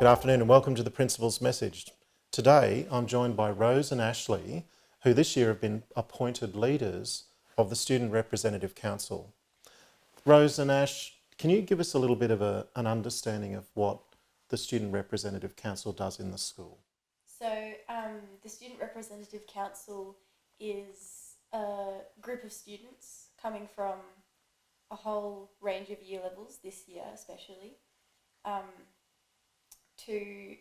Good afternoon and welcome to the Principal's Message. Today I'm joined by Rose and Ashley, who this year have been appointed leaders of the Student Representative Council. Rose and Ash, can you give us a little bit of an understanding of what the Student Representative Council does in the school? So the Student Representative Council is a group of students coming from a whole range of year levels this year especially, to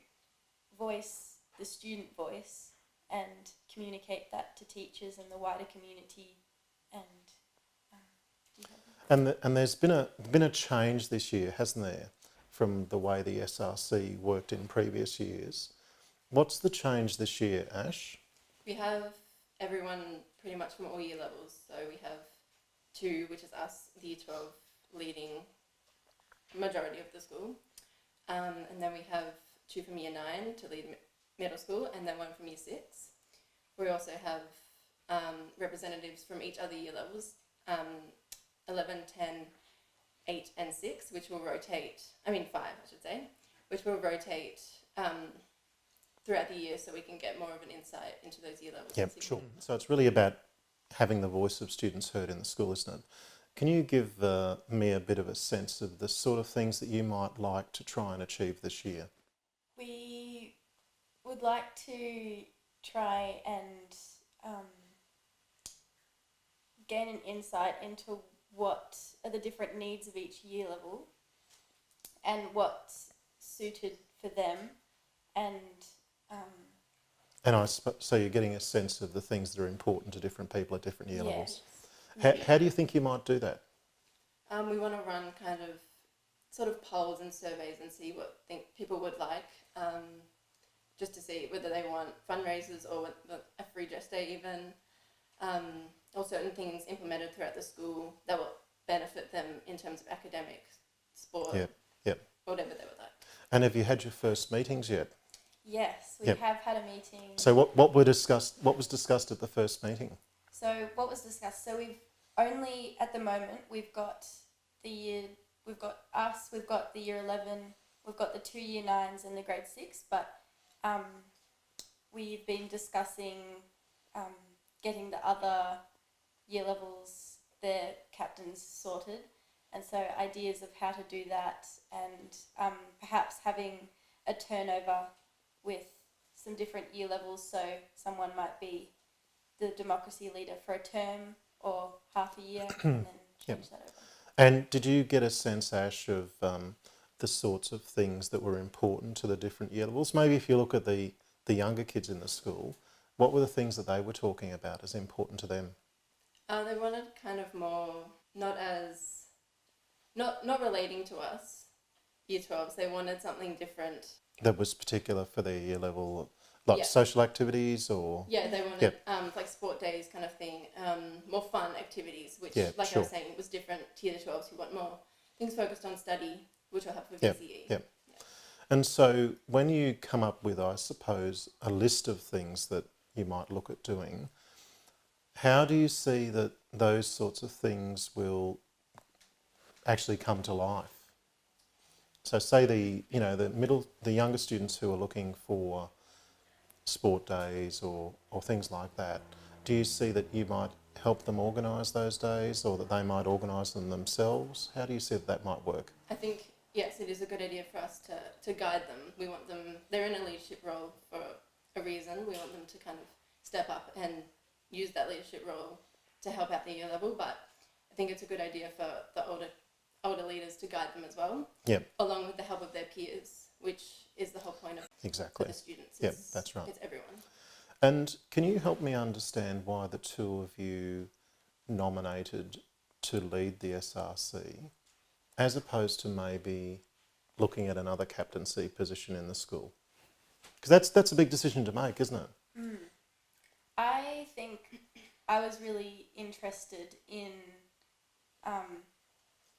voice the student voice and communicate that to teachers and the wider community. And there's been a change this year, hasn't there, from the way the SRC worked in previous years. What's the change this year, Ash? We have everyone pretty much from all year levels. So we have two, which is us, the Year 12, leading majority of the school. And then we have two from Year 9 to lead middle school, and then one from Year 6. We also have representatives from each other year levels, 11, 10, 8 and 6, which will rotate, 5 I should say, which will rotate throughout the year so we can get more of an insight into those year levels. Yep, sure. So it's really about having the voice of students heard in the school, isn't it? Can you give me a bit of a sense of the sort of things that you might like to try and achieve this year? We would like to try and gain an insight into what are the different needs of each year level and what's suited for them, and So you're getting a sense of the things that are important to different people at different year levels. Yeah. How do you think you might do that? We want to run kind of sort of polls and surveys and see what people would like, just to see whether they want fundraisers or a free dress day even, or certain things implemented throughout the school that will benefit them in terms of academic, sport, whatever they would like. And have you had your first meetings yet? Yes, we Yep. have had a meeting. So what was discussed at the first meeting? So what was discussed? So we've only, at the moment, we've got the year 11, we've got the 2 year 9s and the grade 6, but we've been discussing getting the other year levels, their captains sorted, and so ideas of how to do that, and perhaps having a turnover with some different year levels, so someone might be the democracy leader for a term or half a year and then change that over. And did you get a sense, Ash, of the sorts of things that were important to the different year levels? Maybe if you look at the younger kids in the school, what were the things that they were talking about as important to them? They wanted kind of more, not relating to us, Year 12s. They wanted something different. That was particular for their year level, like social activities or... Yeah, they wanted like sport days kind of thing, more fun activities, which, I was saying, was different to Year 12s who want more things focused on study, which will help with VCE. Yeah. And so when you come up with, I suppose, a list of things that you might look at doing, how do you see that those sorts of things will actually come to life? So say the younger students who are looking for sport days or things like that, do you see that you might help them organise those days, or that they might organise them themselves? How do you see that might work? I think, yes, it is a good idea for us to guide them. We want them, they're in a leadership role for a reason. We want them to kind of step up and use that leadership role to help out the year level, but I think it's a good idea for the older leaders to guide them as well, along with the help of their peers, which is the whole point of the students. That's right. It's everyone. And can you help me understand why the two of you nominated to lead the SRC, as opposed to maybe looking at another captaincy position in the school? Because that's a big decision to make, isn't it? I think I was really interested in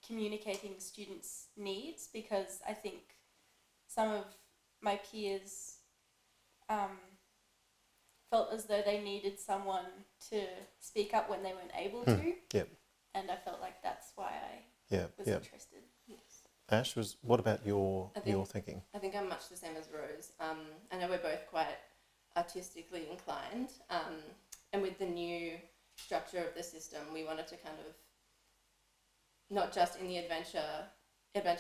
communicating students' needs, because I think some of my peers felt as though they needed someone to speak up when they weren't able to. Yep. And I felt like that's why I was interested. Yes. Ash, what about your thinking? I think I'm much the same as Rose. I know we're both quite artistically inclined, and with the new structure of the system, we wanted to kind of not just in the adventure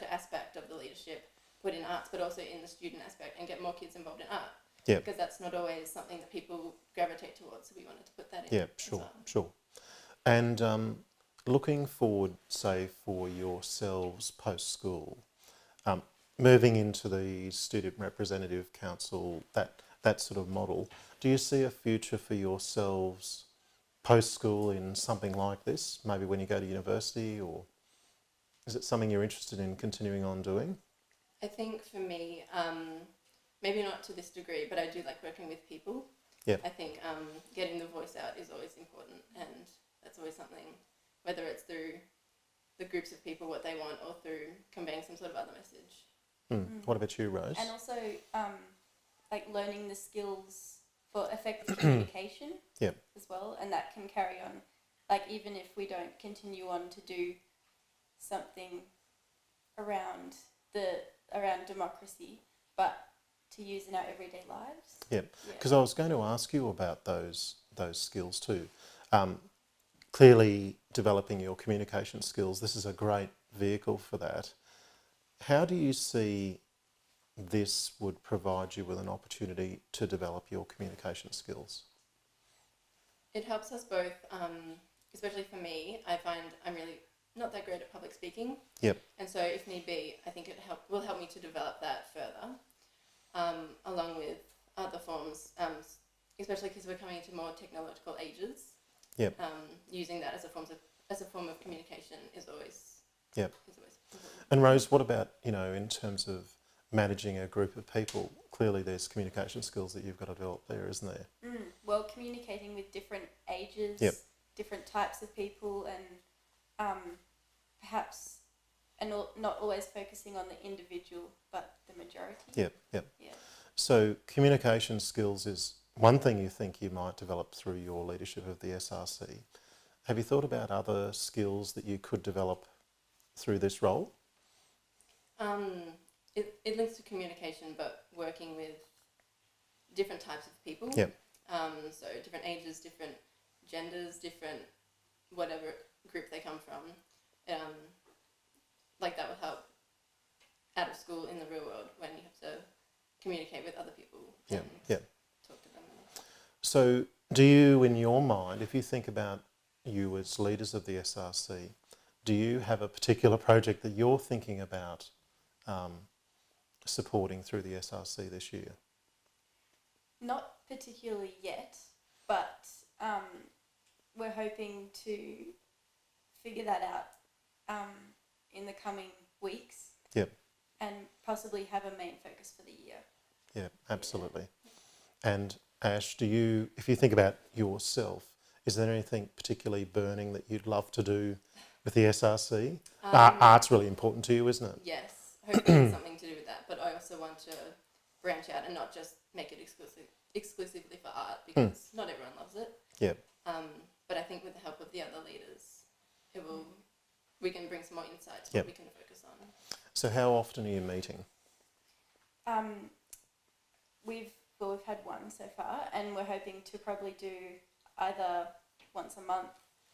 aspect of the leadership put in arts, but also in the student aspect and get more kids involved in art. Yeah. Because that's not always something that people gravitate towards. So we wanted to put that in. Yeah, sure. And looking forward, say, for yourselves post-school, moving into the Student Representative Council, that sort of model, do you see a future for yourselves post-school in something like this, maybe when you go to university, or is it something you're interested in continuing on doing? I think for me, maybe not to this degree, but I do like working with people. Yeah. I think getting the voice out is always important, and that's always something, whether it's through the groups of people, what they want, or through conveying some sort of other message. What about you, Rose? And also, like learning the skills for effective communication as well, and that can carry on. Like even if we don't continue on to do something around democracy, but to use in our everyday lives. Yeah, because I was going to ask you about those skills too. Clearly, developing your communication skills, this is a great vehicle for that. How do you see this would provide you with an opportunity to develop your communication skills? It helps us both, especially for me. I find I'm really not that great at public speaking. Yep. And so if need be, I think will help me to develop that further, along with other forms, especially because we're coming into more technological ages. Yep. Using that as a form of communication is always important. And Rose, what about, in terms of managing a group of people? Clearly there's communication skills that you've got to develop there, isn't there? Well, communicating with different ages, different types of people, and perhaps not always focusing on the individual, but the majority. Yep. So communication skills is one thing you think you might develop through your leadership of the SRC. Have you thought about other skills that you could develop through this role? It links to communication, but working with different types of people. Yep. So different ages, different genders, different whatever group they come from. Like that would help out of school in the real world when you have to communicate with other people and talk to them. So do you, in your mind, if you think about you as leaders of the SRC, do you have a particular project that you're thinking about supporting through the SRC this year? Not particularly yet, but we're hoping to figure that out in the coming weeks. Yep. And possibly have a main focus for the year. Yeah, absolutely. And Ash, if you think about yourself, is there anything particularly burning that you'd love to do with the SRC? Art's really important to you, isn't it? Yes, hopefully it's something to do with that. But I also want to branch out and not just make it exclusively for art, because not everyone loves it. Yeah. But I think with the help of the other leaders, we can bring some more insight to what we can focus on. So how often are you meeting? We've had one so far, and we're hoping to probably do either once a month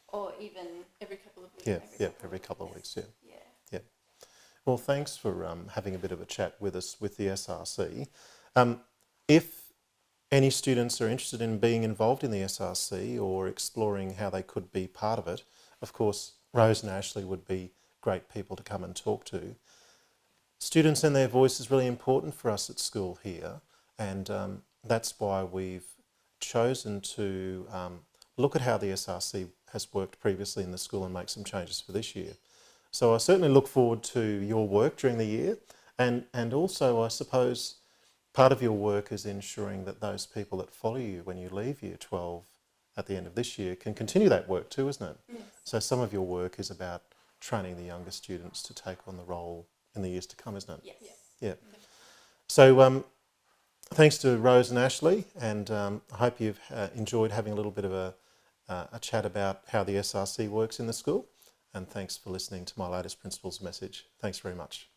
or even every couple of weeks. Every couple of weeks. Yeah. Well, thanks for having a bit of a chat with us with the SRC. If any students are interested in being involved in the SRC or exploring how they could be part of it, of course, Rose and Ashley would be great people to come and talk to. Students and their voice is really important for us at school here, and that's why we've chosen to look at how the SRC has worked previously in the school and make some changes for this year. So I certainly look forward to your work during the year, and also I suppose part of your work is ensuring that those people that follow you when you leave Year 12 at the end of this year can continue that work too, isn't it? Yes. So some of your work is about training the younger students to take on the role in the years to come, isn't it? Yes. Yeah. So thanks to Rose and Ashley, and I hope you've enjoyed having a little bit of a chat about how the SRC works in the school. and thanks for listening to my latest principals message. Thanks very much.